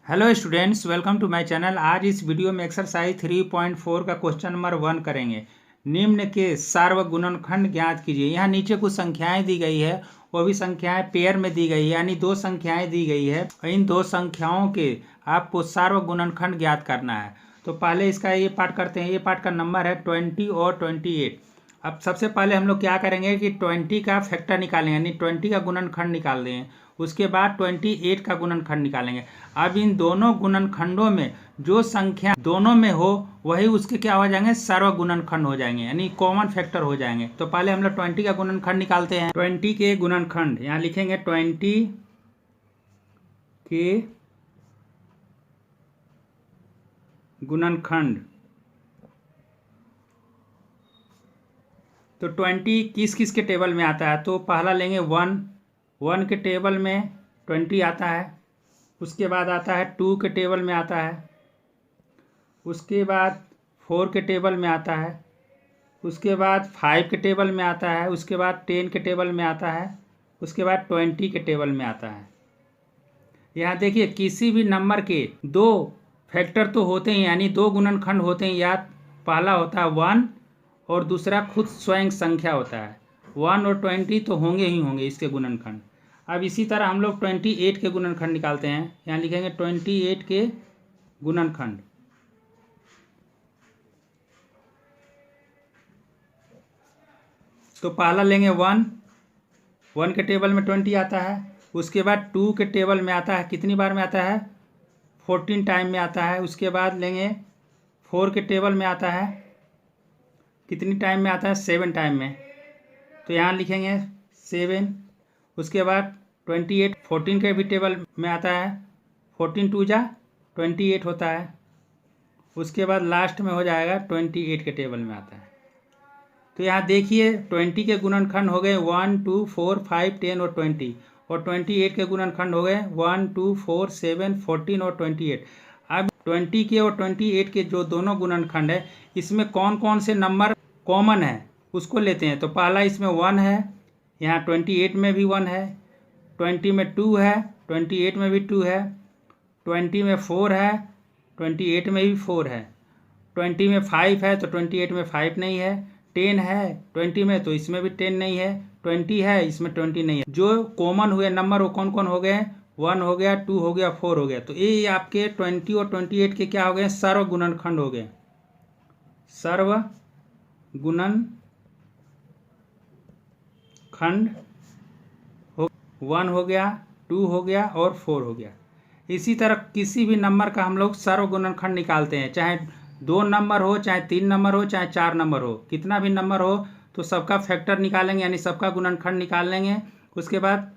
Hello students, welcome to my channel. आज इस video में एक्सरसाइज 3.4 का क्वेश्चन नंबर 1 करेंगे। निम्न के सार्वगुणनखंड ज्ञात कीजिए। यहाँ नीचे कुछ संख्याएं दी गई है, वो भी संख्याएं पेयर में दी गई है, यानी दो संख्याएं दी गई है और इन दो संख्याओं के आपको सार्वगुणनखंड ज्ञात करना है। तो पहले इसका ये पार्ट करते हैं। ये पार्ट का नंबर है 20 और 28। अब सबसे पहले हम लोग क्या करेंगे कि 20 का फैक्टर निकालेंगे, यानी 20 का गुणनखंड निकाल देंगे। उसके बाद 28 का गुणनखंड निकालेंगे। अब इन दोनों गुणनखंडों में जो संख्या दोनों में हो वही उसके क्या हो जाएंगे, सर्वगुणनखंड हो जाएंगे, यानी कॉमन फैक्टर हो जाएंगे। तो पहले हम लोग 20 का गुणनखंड निकालते हैं। 20 के गुणनखंड यहाँ लिखेंगे 20 के गुणनखंड। तो 20 किस किस के टेबल में आता है, तो पहला लेंगे 1 के टेबल में 20 आता है। उसके बाद आता है 2 के टेबल में आता है। उसके बाद 4 के टेबल में आता है। उसके बाद 5 के टेबल में आता है। उसके बाद 10 के टेबल में आता है। उसके बाद 20 के टेबल में आता है। यहाँ देखिए, किसी भी नंबर के दो फैक्टर तो होते हैं, यानी दो गुणनखंड होते हैं। या पहला होता है 1 और दूसरा खुद स्वयं संख्या होता है। 1 और 20 तो होंगे ही होंगे इसके गुणनखंड। अब इसी तरह हम लोग 28 के गुणनखंड निकालते हैं। यहाँ लिखेंगे 28 के गुणनखंड। तो पहला लेंगे 1 के टेबल में 20 आता है। उसके बाद 2 के टेबल में आता है, कितनी बार में आता है, 14 टाइम में आता है। उसके बाद लेंगे 4 के टेबल में आता है, कितनी टाइम में आता है, 7 टाइम में। तो यहाँ लिखेंगे 7। उसके बाद 28 14 के भी टेबल में आता है। 14 2 जा 28 होता है। उसके बाद लास्ट में हो जाएगा 28 के टेबल में आता है। तो यहाँ देखिए 20 के गुणनखंड हो गए 1 2 4 5 10 और 20, और 28 के गुणनखंड हो गए 1 2 4 7 14 और 28। अब 20 के और 28 के जो दोनों गुणनखंड है, इसमें कौन कौन से नंबर कॉमन है उसको लेते हैं। तो पहला इसमें 1 है, यहाँ 28 में भी 1 है, 20 में 2 है, 28 में भी 2 है, 20 में 4 है, 28 में भी 4 है, 20 में 5 है तो 28 में 5 नहीं है, 10 है 20 में तो इसमें भी 10 नहीं है, 20 है इसमें 20 नहीं है। जो कॉमन हुए नंबर वो कौन कौन हो गए, 1 हो गया, 2 हो गया, 4 हो गया। तो ये आपके 20 और 28 के क्या हो गए, सर्वगुणनखंड हो गए। सर्वगुणनखंड 1 हो गया, 2 हो गया और 4 हो गया। इसी तरह किसी भी नंबर का हम लोग सर्वगुणनखंड निकालते हैं, चाहे 2 नंबर हो, चाहे 3 नंबर हो, चाहे 4 नंबर हो, कितना भी नंबर हो तो सबका फैक्टर निकालेंगे, यानी सबका गुणनखंड निकाल लेंगे। उसके बाद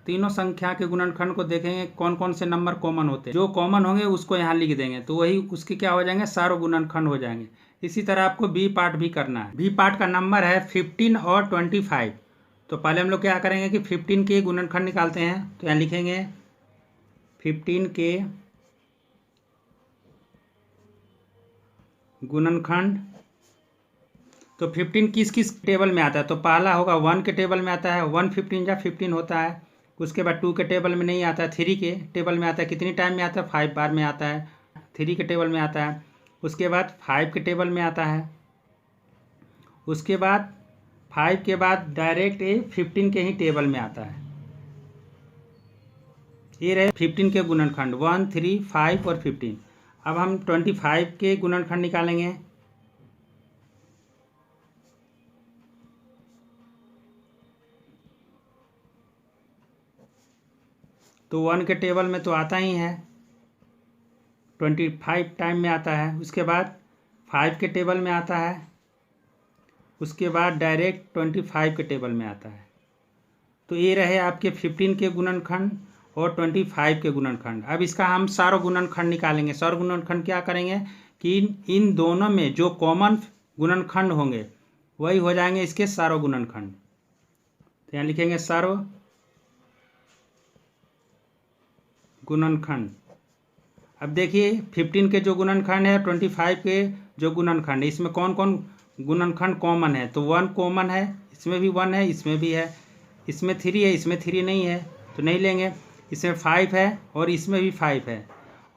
तीनों संख्या के गुणनखंड को देखेंगे कौन कौन से नंबर कॉमन होते हैं। जो कॉमन होंगे उसको यहाँ लिख देंगे, तो वही उसके क्या हो जाएंगे, सर्वगुणनखंड हो जाएंगे। इसी तरह आपको बी पार्ट भी करना है। बी पार्ट का नंबर है 15 और 25। तो पहले हम लोग क्या करेंगे कि 15 के गुणनखंड निकालते हैं। तो यहाँ लिखेंगे 15 के गुणनखंड। तो 15 किस किस टेबल में आता है, तो पहला होगा 1 के टेबल में आता है, 1 15 जा 15 होता है। उसके बाद 2 के टेबल में नहीं आता है, 3 के टेबल में आता है, कितनी टाइम में आता है, 5 बार में आता है, 3 के टेबल में आता है। उसके बाद 5 के टेबल में आता है। उसके बाद 5 के बाद डायरेक्ट ये 15 के ही टेबल में आता है। ये रहे 15 के गुणनखंड 1 3 5 और 15। अब हम 25 के गुणनखंड निकालेंगे। तो 1 के टेबल में तो आता ही है, 25 टाइम में आता है। उसके बाद 5 के टेबल में आता है। उसके बाद डायरेक्ट 25 के टेबल में आता है। तो ये रहे आपके 15 के गुणनखंड और 25 के गुणनखंड। अब इसका हम सर्वगुणनखंड निकालेंगे। सर्वगुणनखंड क्या करेंगे कि इन दोनों में जो कॉमन गुणनखंड होंगे वही हो जाएंगे इसके सर्वगुणनखंड। तो यहाँ लिखेंगे सर्वगुणनखंड। अब देखिए 15 के जो गुणनखंड है, 25 के जो गुणनखंड है, इसमें कौन कौन गुणनखंड कॉमन है। तो 1 कॉमन है, इसमें भी 1 है, इसमें भी है, इसमें 3 है, इसमें 3 नहीं है तो नहीं लेंगे। इसमें 5 है और इसमें भी 5 है,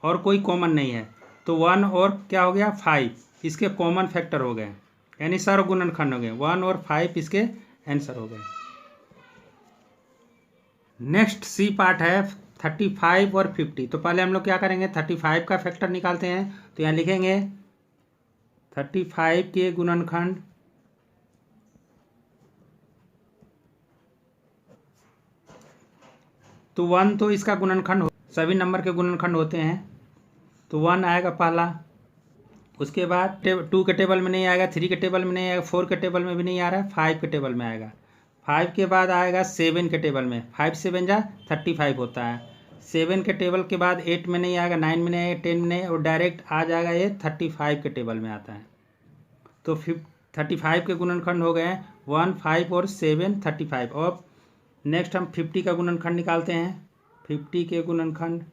और कोई कॉमन नहीं है, तो 1 और क्या हो गया 5, इसके कॉमन फैक्टर हो गए, यानी सारे गुणनखंड हो गए। 1 और 5 इसके आंसर हो गए। नेक्स्ट सी पार्ट है 35 और 50। तो पहले हम लोग क्या करेंगे, 35 का फैक्टर निकालते हैं। तो यहाँ लिखेंगे 35 के गुणनखंड तो 1 तो इसका गुणनखंड सभी नंबर के गुणनखंड होते हैं, तो 1 आएगा पहला। उसके बाद 2 के टेबल में नहीं आएगा, 3 के टेबल में नहीं आएगा, 4 के टेबल में भी नहीं आ रहा है, 5 के टेबल में आएगा। 5 के बाद आएगा 7 के टेबल में, 5 7 जा 35 होता है। 7 के टेबल के बाद 8 में नहीं आएगा, 9 में नहीं आएगा, 10 में नहीं, और डायरेक्ट आ जाएगा ये 35 के टेबल में आता है। तो 35 के गुणनखंड हो गए 1 5 और 7 35। और नेक्स्ट हम 50 का गुणनखंड निकालते हैं। 50 के गुणनखंड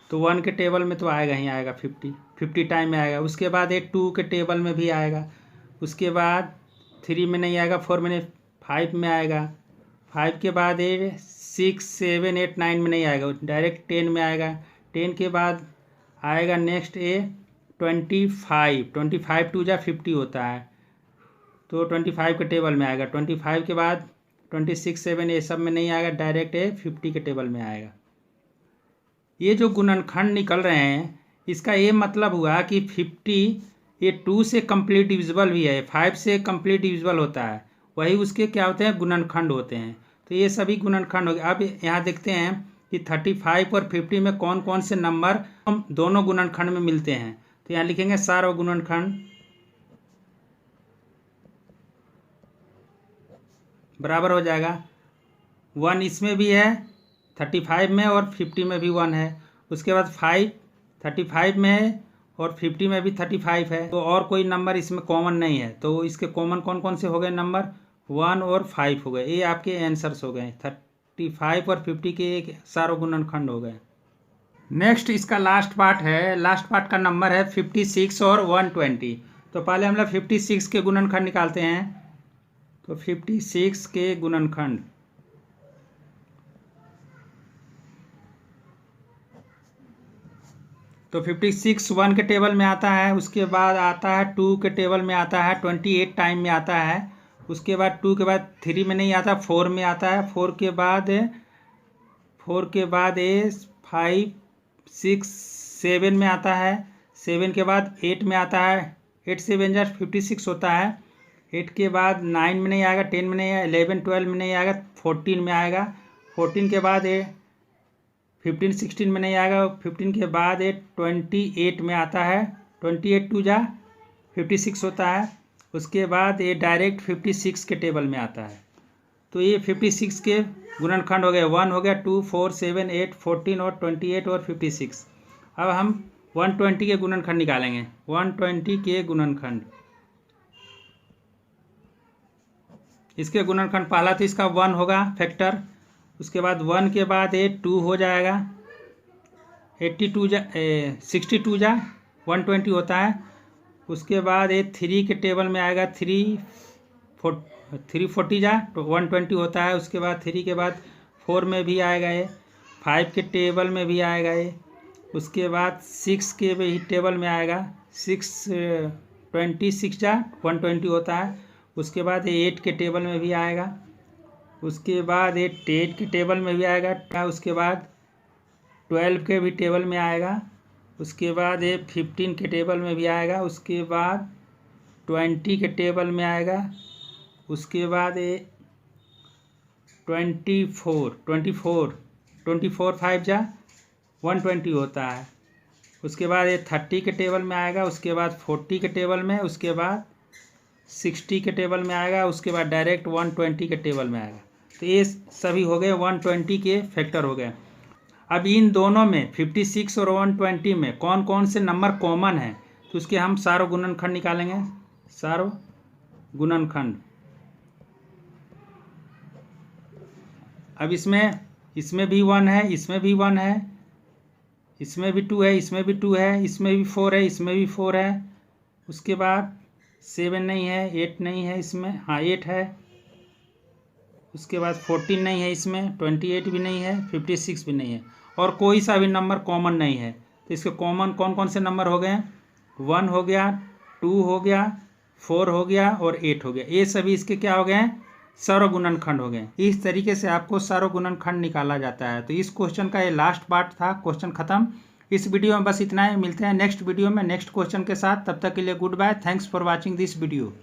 तो 1 के टेबल में तो आएगा ही आएगा 50 टाइम में आएगा। उसके बाद ये 2 के टेबल में भी आएगा। उसके बाद 3 में नहीं आएगा, 4 में नहीं, 5 में आएगा। 5 के बाद ये 6 7 8 9 में नहीं आएगा, डायरेक्ट 10 में आएगा। 10 के बाद आएगा नेक्स्ट ये 25 2 जा 50 होता है, तो 25 के टेबल में आएगा। 25 के बाद 26 7 ये सब में नहीं आएगा, डायरेक्ट ये 50 के टेबल में आएगा। ये जो गुणनखंड निकल रहे हैं इसका ये मतलब हुआ कि 50 ये 2 से कंप्लीट डिविजिबल भी है, 5 से कंप्लीट डिविजिबल होता है, वही उसके क्या होते हैं गुणनखंड होते हैं। तो ये सभी गुणनखंड हो गए। अब यहाँ देखते हैं कि 35 और 50 में कौन कौन से नंबर हम दोनों गुणनखंड में मिलते हैं। तो यहाँ लिखेंगे सारे गुणनखंड बराबर हो जाएगा। 1 इसमें भी है 35 में और 50 में भी 1 है। उसके बाद 5 35 में है और 50 में भी 35 है, तो और कोई नंबर इसमें कॉमन नहीं है। तो इसके कॉमन कौन कौन से हो गए नंबर, 1 और 5 हो गए। ये आपके आंसर्स हो गए, 35 और 50 के एक सारे गुणनखंड हो गए। नेक्स्ट इसका लास्ट पार्ट है। लास्ट पार्ट का नंबर है 56 और 120। तो पहले हम लोग 56 के गुणनखंड निकालते हैं। तो 56 के गुणनखंड तो 56 1 के टेबल में आता है। उसके बाद आता है 2 के टेबल में आता है, 28 टाइम में आता है। उसके बाद 2 के बाद 3 में नहीं आता, 4 में आता है। 4 के बाद ये 5 6 7 में आता है। 7 के बाद 8 में आता है, 8 7 जा 56 होता है। 8 के बाद 9 में नहीं आएगा, 10 में नहीं आएगा, 11 12 में नहीं आएगा, 14 में आएगा। 14 के बाद ये 15 16 में नहीं आएगा। 15 के बाद ये 28 में आता है, 28 2 जा 56 होता है। उसके बाद ये डायरेक्ट 56 के टेबल में आता है। तो ये 56 के गुणनखंड हो गए, 1 हो गया, 2 4 7 8 14 और 28 और 56। अब हम 120 के गुणनखंड निकालेंगे। 120 के गुणनखंड, इसके गुणनखंड पहला तो इसका 1 होगा फैक्टर। उसके बाद 1 के बाद ये 2 हो जाएगा, 62 जा 62 जा 120 होता है। उसके बाद ये 3 के टेबल में आएगा, 340 जा 120 होता है। उसके बाद 3 के बाद 4 में भी आएगा ये, 5 के टेबल में भी आएगा ये। उसके बाद 6 के भी टेबल में आएगा, 26 जा 120 होता है। उसके बाद ये 8 के टेबल में भी आएगा। उसके बाद ये 10 के टेबल में भी आएगा। उसके बाद 12 के भी टेबल में आएगा। उसके बाद ये 15 के टेबल में भी आएगा। उसके बाद 20 के टेबल में आएगा। उसके बाद ये 24 5 जा 120 होता है। उसके बाद ये 30 के टेबल में आएगा। उसके बाद 40 के टेबल में, उसके बाद 60 के टेबल में आएगा। उसके बाद डायरेक्ट 120 के टेबल में आएगा। तो ये सभी हो गए 120 के फैक्टर हो गए। अब इन दोनों में 56 और 120 में कौन कौन से नंबर कॉमन है, तो उसके हम सारे गुणनखंड निकालेंगे। सारे गुणनखंड, अब इसमें भी 1 है, इसमें भी 1 है, इसमें भी 2 है, इसमें भी 2 है, इसमें भी 4 है, इसमें भी 4 है। उसके बाद 7 नहीं है, 8 नहीं है इसमें, हाँ 8 है। उसके बाद 14 नहीं है इसमें, 28 भी नहीं है, 56 भी नहीं है, और कोई सा भी नंबर कॉमन नहीं है। तो इसके कॉमन कौन कौन से नंबर हो गए? 1 हो गया, 2 हो गया, 4 हो गया और 8 हो गया। ये सभी इसके क्या हो गए हैं? सर्वगुणनखंड हो गए। इस तरीके से आपको सर्वगुणनखंड निकाला जाता है। तो इस क्वेश्चन का ये लास्ट पार्ट था, क्वेश्चन खत्म। इस वीडियो में बस इतना ही। मिलते हैं नेक्स्ट वीडियो में नेक्स्ट क्वेश्चन के साथ। तब तक के लिए goodbye. Thanks for watching this video.